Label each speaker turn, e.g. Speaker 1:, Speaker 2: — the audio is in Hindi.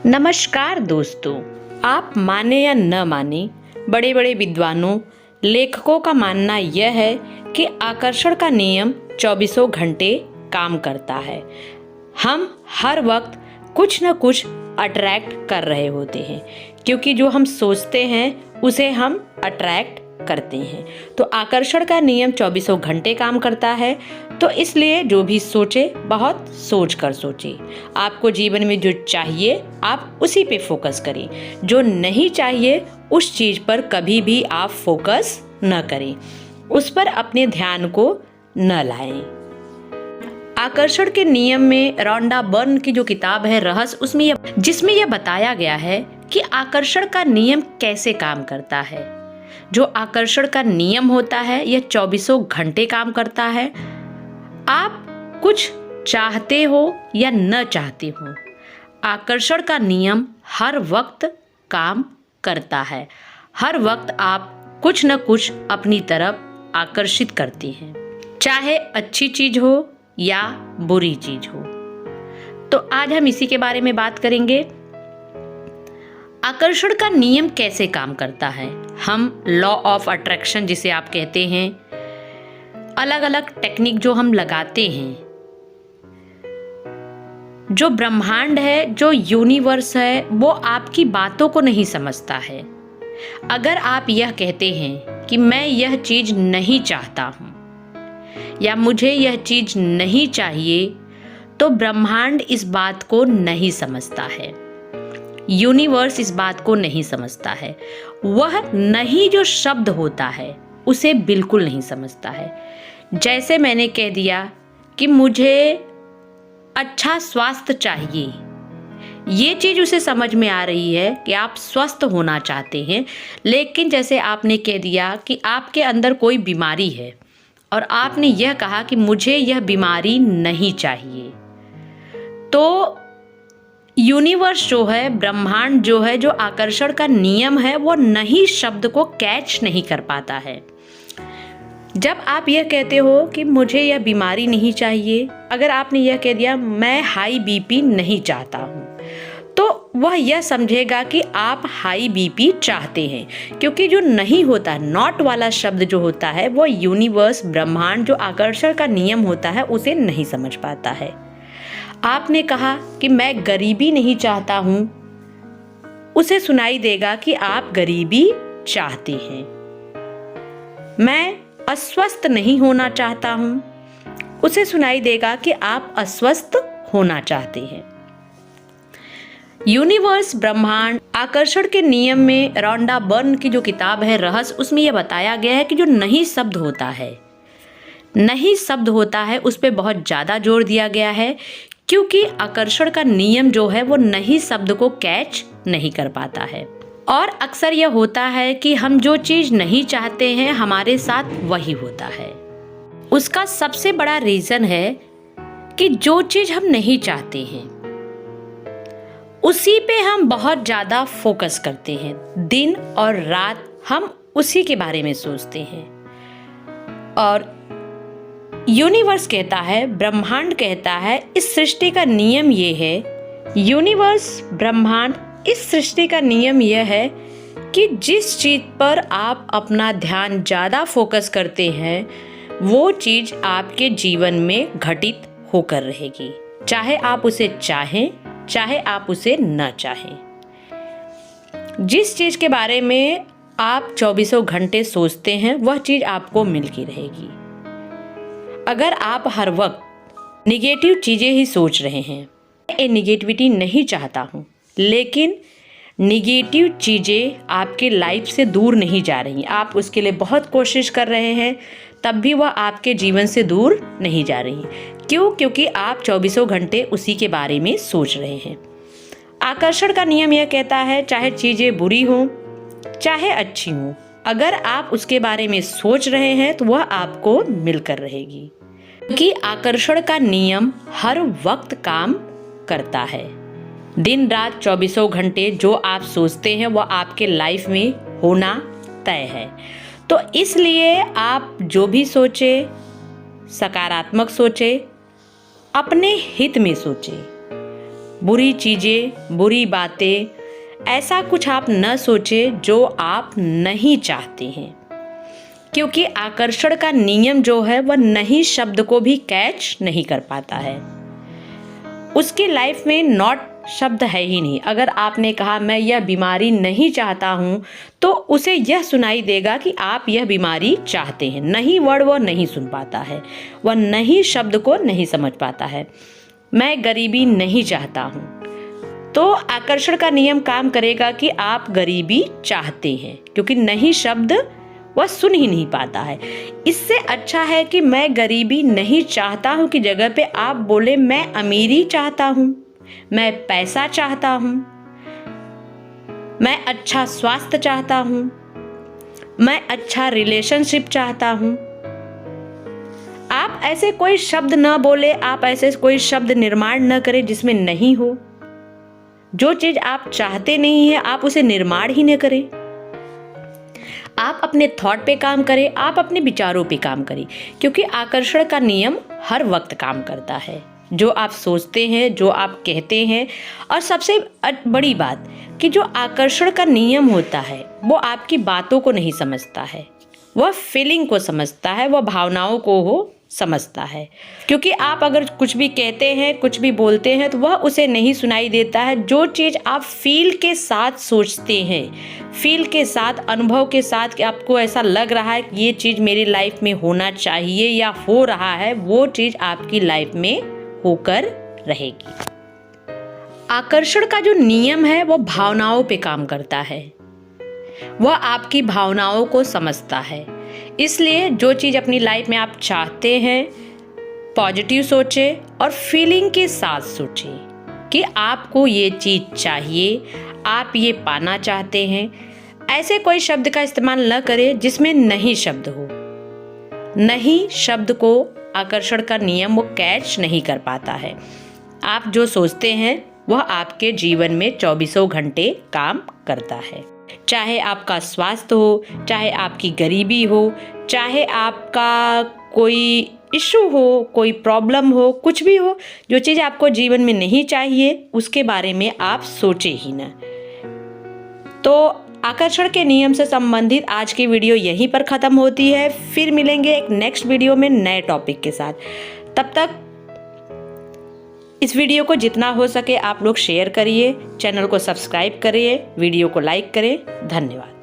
Speaker 1: नमस्कार दोस्तों, आप माने या न माने, बड़े बड़े विद्वानों लेखकों का मानना यह है कि आकर्षण का नियम चौबीसों घंटे काम करता है। हम हर वक्त कुछ न कुछ अट्रैक्ट कर रहे होते हैं, क्योंकि जो हम सोचते हैं उसे हम अट्रैक्ट करते हैं। तो आकर्षण का नियम चौबीसों घंटे काम करता है। तो इसलिए जो भी सोचे बहुत सोच कर सोचे। आपको जीवन में जो चाहिए आप उसी पे फोकस करें, जो नहीं चाहिए उस चीज पर कभी भी आप फोकस न करें, उस पर अपने ध्यान को न लाएं। आकर्षण के नियम में रॉन्डा बर्न की जो किताब है रहस्य, जिसमें यह बताया गया है कि आकर्षण का नियम कैसे काम करता है। जो आकर्षण का नियम होता है यह चौबीसों घंटे काम करता है। आप कुछ चाहते हो या न चाहते हो, आकर्षण का नियम हर वक्त काम करता है। हर वक्त आप कुछ न कुछ अपनी तरफ आकर्षित करते हैं, चाहे अच्छी चीज हो या बुरी चीज हो। तो आज हम इसी के बारे में बात करेंगे। आकर्षण का नियम कैसे काम करता है। हम लॉ ऑफ अट्रैक्शन जिसे आप कहते हैं, अलग अलग टेक्निक जो हम लगाते हैं, जो ब्रह्मांड है, जो यूनिवर्स है, वो आपकी बातों को नहीं समझता है। अगर आप यह कहते हैं कि मैं यह चीज नहीं चाहता हूं या मुझे यह चीज नहीं चाहिए, तो ब्रह्मांड इस बात को नहीं समझता है, यूनिवर्स इस बात को नहीं समझता है। वह नहीं जो शब्द होता है उसे बिल्कुल नहीं समझता है। जैसे मैंने कह दिया कि मुझे अच्छा स्वास्थ्य चाहिए, ये चीज उसे समझ में आ रही है कि आप स्वस्थ होना चाहते हैं। लेकिन जैसे आपने कह दिया कि आपके अंदर कोई बीमारी है और आपने यह कहा कि मुझे यह बीमारी नहीं चाहिए, तो यूनिवर्स जो है, ब्रह्मांड जो है, जो आकर्षण का नियम है, वो नहीं शब्द को कैच नहीं कर पाता है। जब आप यह कहते हो कि मुझे यह बीमारी नहीं चाहिए, अगर आपने यह कह दिया मैं हाई बीपी नहीं चाहता हूँ, तो वह यह समझेगा कि आप हाई बीपी चाहते हैं, क्योंकि जो नहीं होता, नॉट वाला शब्द जो होता है, वो यूनिवर्स, ब्रह्मांड, जो आकर्षण का नियम होता है, उसे नहीं समझ पाता है। आपने कहा कि मैं गरीबी नहीं चाहता हूं, उसे सुनाई देगा कि आप गरीबी चाहते हैं। मैं अस्वस्थ नहीं होना चाहता हूं, उसे सुनाई देगा कि आप अस्वस्थ होना चाहते हैं। यूनिवर्स, ब्रह्मांड, आकर्षण के नियम में रॉन्डा बर्न की जो किताब है रहस्य, उसमें यह बताया गया है कि जो नहीं शब्द होता है, नहीं शब्द होता है, उस पर बहुत ज्यादा जोर दिया गया है, क्योंकि आकर्षण का नियम जो है वो नहीं शब्द को कैच नहीं कर पाता है। और अक्सर यह होता है कि हम जो चीज नहीं चाहते हैं हमारे साथ वही होता है। उसका सबसे बड़ा रीजन है कि जो चीज हम नहीं चाहते हैं उसी पे हम बहुत ज्यादा फोकस करते हैं। दिन और रात हम उसी के बारे में सोचते हैं। और यूनिवर्स कहता है, ब्रह्मांड कहता है, इस सृष्टि का नियम ये है, यूनिवर्स, ब्रह्मांड, इस सृष्टि का नियम यह है कि जिस चीज पर आप अपना ध्यान ज्यादा फोकस करते हैं वो चीज आपके जीवन में घटित होकर रहेगी, चाहे आप उसे चाहें, चाहे आप उसे न चाहें। जिस चीज के बारे में आप चौबीसों घंटे सोचते हैं वह चीज आपको मिलती रहेगी। अगर आप हर वक्त निगेटिव चीजें ही सोच रहे हैं, ये निगेटिविटी नहीं चाहता हूँ, लेकिन निगेटिव चीजें आपके लाइफ से दूर नहीं जा रही, आप उसके लिए बहुत कोशिश कर रहे हैं, तब भी वह आपके जीवन से दूर नहीं जा रही। क्यों? क्योंकि आप चौबीसों घंटे उसी के बारे में सोच रहे हैं। आकर्षण का नियम यह कहता है, चाहे चीजें बुरी हों चाहे अच्छी हों, अगर आप उसके बारे में सोच रहे हैं तो वह आपको मिलकर रहेगी, क्योंकि आकर्षण का नियम हर वक्त काम करता है। दिन रात चौबीसों घंटे जो आप सोचते हैं वह आपके लाइफ में होना तय है। तो इसलिए आप जो भी सोचे, सकारात्मक सोचे, अपने हित में सोचे, बुरी चीज़ें, बुरी बातें, ऐसा कुछ आप न सोचें जो आप नहीं चाहते हैं, क्योंकि आकर्षण का नियम जो है वह नहीं शब्द को भी कैच नहीं कर पाता है। उसकी लाइफ में नॉट शब्द है ही नहीं। अगर आपने कहा मैं यह बीमारी नहीं चाहता हूँ, तो उसे यह सुनाई देगा कि आप यह बीमारी चाहते हैं। नहीं वर्ड वह नहीं सुन पाता है, वह नहीं शब्द को नहीं समझ पाता है। मैं गरीबी नहीं चाहता हूँ, तो आकर्षण का नियम काम करेगा कि आप गरीबी चाहते हैं, क्योंकि नहीं शब्द वह सुन ही नहीं पाता है। इससे अच्छा है कि मैं गरीबी नहीं चाहता हूँ की जगह पे आप बोले मैं अमीरी चाहता हूँ, मैं पैसा चाहता हूँ, मैं अच्छा स्वास्थ्य चाहता हूँ, मैं अच्छा रिलेशनशिप चाहता हूँ। आप ऐसे कोई शब्द न बोले, आप ऐसे कोई शब्द निर्माण न करें जिसमें नहीं हो। जो चीज आप चाहते नहीं है आप उसे निर्माण ही न करें। आप अपने थॉट पे काम करें, आप अपने विचारों पे काम करें, क्योंकि आकर्षण का नियम हर वक्त काम करता है। जो आप सोचते हैं, जो आप कहते हैं, और सबसे बड़ी बात कि जो आकर्षण का नियम होता है वो आपकी बातों को नहीं समझता है, वह फीलिंग को समझता है, वह भावनाओं को हो समझता है। क्योंकि आप अगर कुछ भी कहते हैं, कुछ भी बोलते हैं, तो वह उसे नहीं सुनाई देता है। जो चीज़ आप फील के साथ सोचते हैं, फील के साथ, अनुभव के साथ, कि आपको ऐसा लग रहा है कि ये चीज़ मेरी लाइफ में होना चाहिए या हो रहा है, वो चीज़ आपकी लाइफ में होकर रहेगी। आकर्षण का जो नियम है वो भावनाओं पे काम करता है, वह आपकी भावनाओं को समझता है। इसलिए जो चीज़ अपनी लाइफ में आप चाहते हैं, पॉजिटिव सोचें और फीलिंग के साथ सोचें कि आपको ये चीज़ चाहिए, आप ये पाना चाहते हैं। ऐसे कोई शब्द का इस्तेमाल न करें जिसमें नहीं शब्द हो। नहीं शब्द को आकर्षण का नियम वो कैच नहीं कर पाता है। आप जो सोचते हैं वह आपके जीवन में 24 घंटे काम करता है। चाहे आपका स्वास्थ्य हो, चाहे आपकी गरीबी हो, चाहे आपका कोई इशू हो, कोई प्रॉब्लम हो, कुछ भी हो, जो चीज़ आपको जीवन में नहीं चाहिए उसके बारे में आप सोचे ही ना। तो आकर्षण के नियम से संबंधित आज की वीडियो यहीं पर ख़त्म होती है। फिर मिलेंगे एक नेक्स्ट वीडियो में नए टॉपिक के साथ। तब तक इस वीडियो को जितना हो सके आप लोग शेयर करिए, चैनल को सब्सक्राइब करिए, वीडियो को लाइक करें। धन्यवाद।